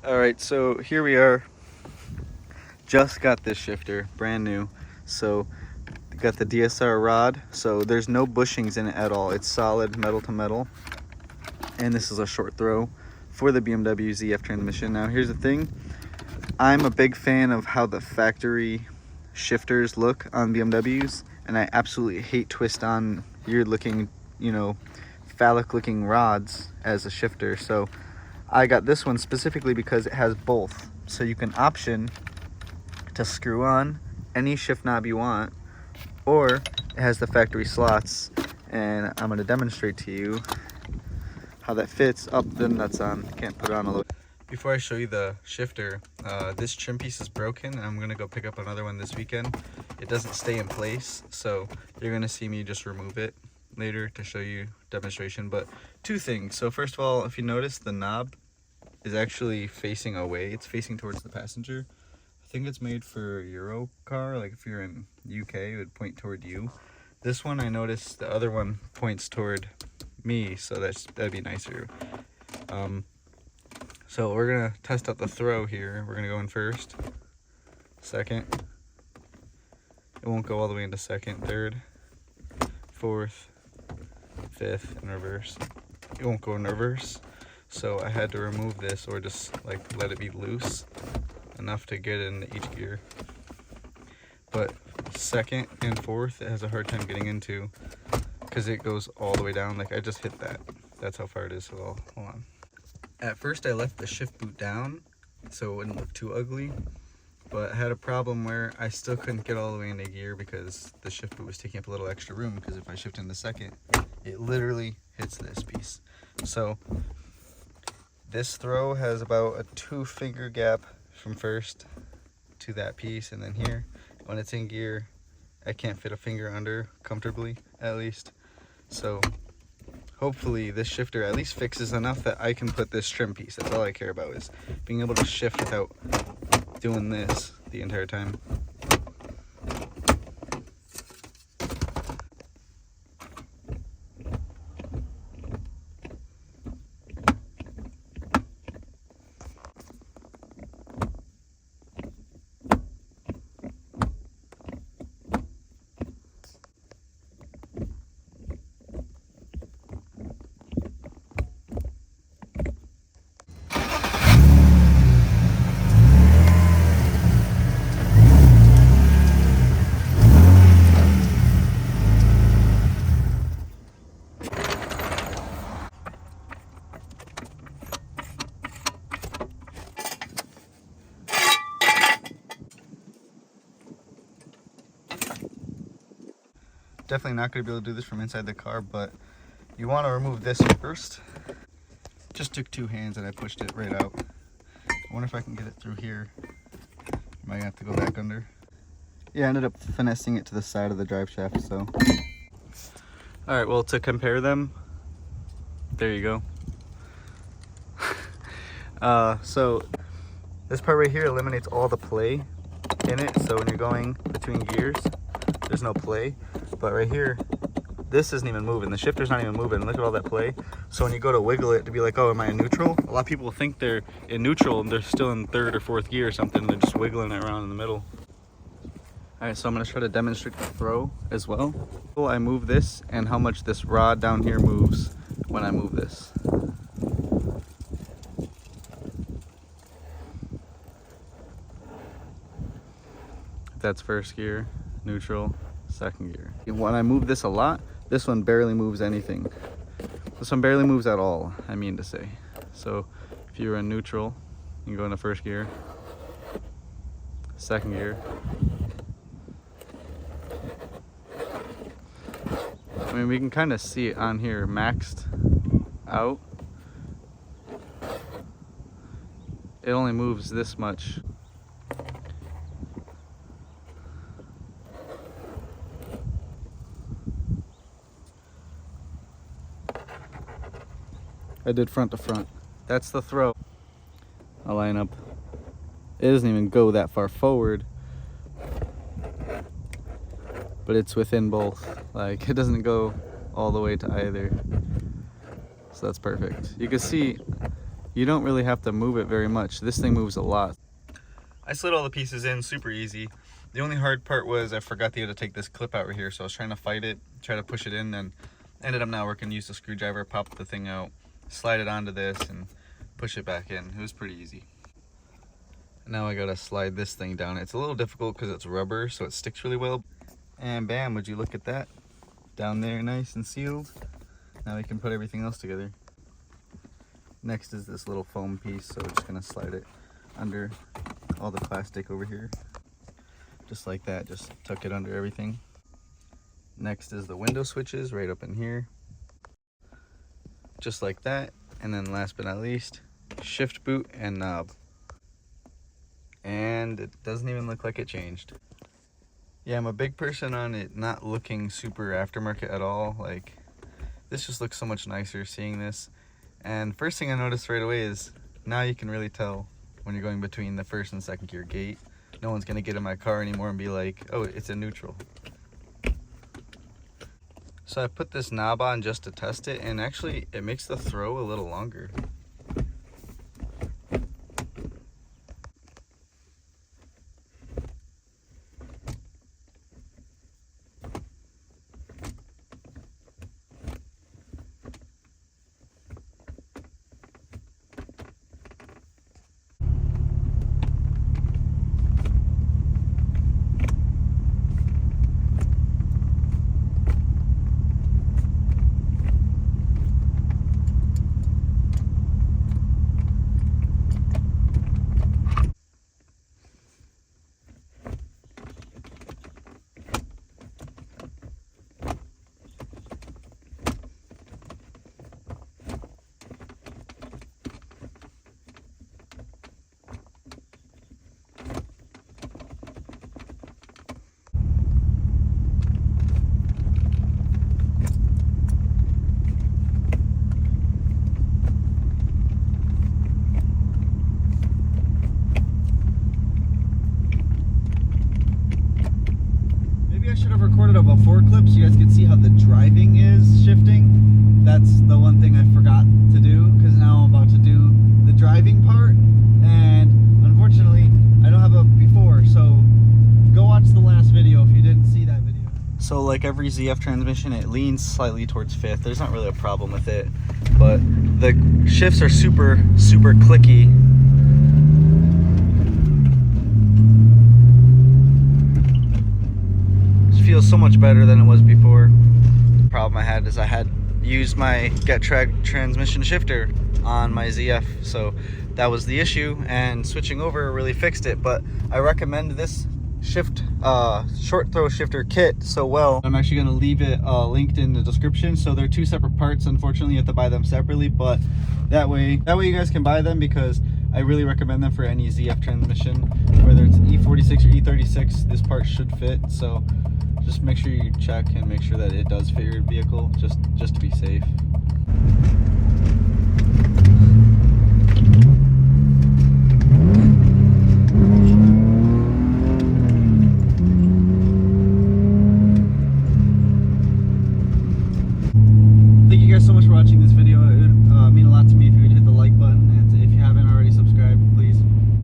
All right, so here we are. Just got this shifter, brand new. So got the DSR rod, so there's no bushings in it at all. It's solid metal to metal. And this is a short throw for the BMW ZF transmission. Now here's the thing. I'm a big fan of how the factory shifters look on BMWs, and I absolutely hate twist-on, weird looking, phallic looking rods as a shifter. So I got this one specifically because it has both. So you can option to screw on any shift knob you want, or it has the factory slots, and I'm going to demonstrate to you how that fits. Up, the nuts on. Can't put it on a little. Before I show you the shifter, this trim piece is broken, and I'm going to go pick up another one this weekend. It doesn't stay in place, so you're going to see me just remove it later to show you demonstration. But two things. So first of all, if you notice, the knob is actually facing away. It's facing towards the passenger. I think it's made for a Euro car. Like if you're in UK, it would point toward you. This one, I noticed the other one points toward me, so that'd be nicer. So we're gonna test out the throw here. We're gonna go in first, second. It won't go all the way into second, third, fourth, fifth, and reverse. It won't go in reverse. So I had to remove this, or just like let it be loose enough to get into each gear. But second and fourth, it has a hard time getting into because it goes all the way down. Like I just hit that. That's how far it is. So hold on. At first I left the shift boot down so it wouldn't look too ugly, but I had a problem where I still couldn't get all the way into gear because the shift boot was taking up a little extra room, because if I shift into second, it literally hits this piece. So this throw has about a 2-finger gap from first to that piece, and then here, when it's in gear, I can't fit a finger under comfortably, at least. So hopefully this shifter at least fixes enough that I can put this trim piece. That's all I care about, is being able to shift without doing this the entire time. Definitely not going to be able to do this from inside the car, but you want to remove this first. Just took 2 hands and I pushed it right out. I wonder if I can get it through here. Am I going to have to go back under? Yeah, I ended up finessing it to the side of the drive shaft, so. Alright, well, to compare them, there you go. So this part right here eliminates all the play in it, so when you're going between gears, there's no play. But right here, this isn't even moving. The shifter's not even moving. Look at all that play. So when you go to wiggle it to be like, oh, am I in neutral? A lot of people think they're in neutral and they're still in 3rd or 4th gear or something. They're just wiggling it around in the middle. All right, so I'm gonna try to demonstrate the throw as well. I move this and how much this rod down here moves when I move this. That's 1st gear, neutral, 2nd gear. When I move this a lot, this one barely moves anything. This one barely moves at all, I mean to say. So if you're in neutral, you can go into 1st gear, 2nd gear. I mean, we can kind of see it on here, maxed out. It only moves this much. I did front to front. That's the throw. I'll line up. It doesn't even go that far forward, but it's within both. Like, it doesn't go all the way to either. So that's perfect. You can see you don't really have to move it very much. This thing moves a lot. I slid all the pieces in super easy. The only hard part was I forgot to take this clip out right here, so I was trying to fight it, try to push it in, and ended up not working. Used a screwdriver, popped the thing out, slide it onto this, and push it back in. It was pretty easy. Now I gotta slide this thing down. It's a little difficult because it's rubber, so it sticks really well. And bam, would you look at that? Down there, nice and sealed. Now we can put everything else together. Next is this little foam piece, so we're just gonna slide it under all the plastic over here. Just like that, just tuck it under everything. Next is the window switches right up in here. Just like that. And then last but not least, shift boot and knob. And it doesn't even look like it changed. Yeah, I'm a big person on it not looking super aftermarket at all. Like, this just looks so much nicer seeing this. And first thing I noticed right away is now you can really tell when you're going between the first and second gear gate. No one's gonna get in my car anymore and be like, oh, it's in neutral. So I put this knob on just to test it, and actually it makes the throw a little longer. I should have recorded a before clip so you guys can see how the driving is shifting. That's the one thing I forgot to do, because now I'm about to do the driving part, and unfortunately I don't have a before, so go watch the last video if you didn't see that video. So like every ZF transmission, it leans slightly towards fifth. There's not really a problem with it, but the shifts are super clicky. Feels so much better than it was before. The problem I had is I had used my GetTrack transmission shifter on my ZF, so that was the issue, and switching over really fixed it. But I recommend this short throw shifter kit so well. I'm actually going to leave it linked in the description. So they're two separate parts. Unfortunately, you have to buy them separately, but that way you guys can buy them, because I really recommend them for any ZF transmission, whether it's E46 or E36. This part should fit, so just make sure you check and make sure that it does fit your vehicle, just to be safe.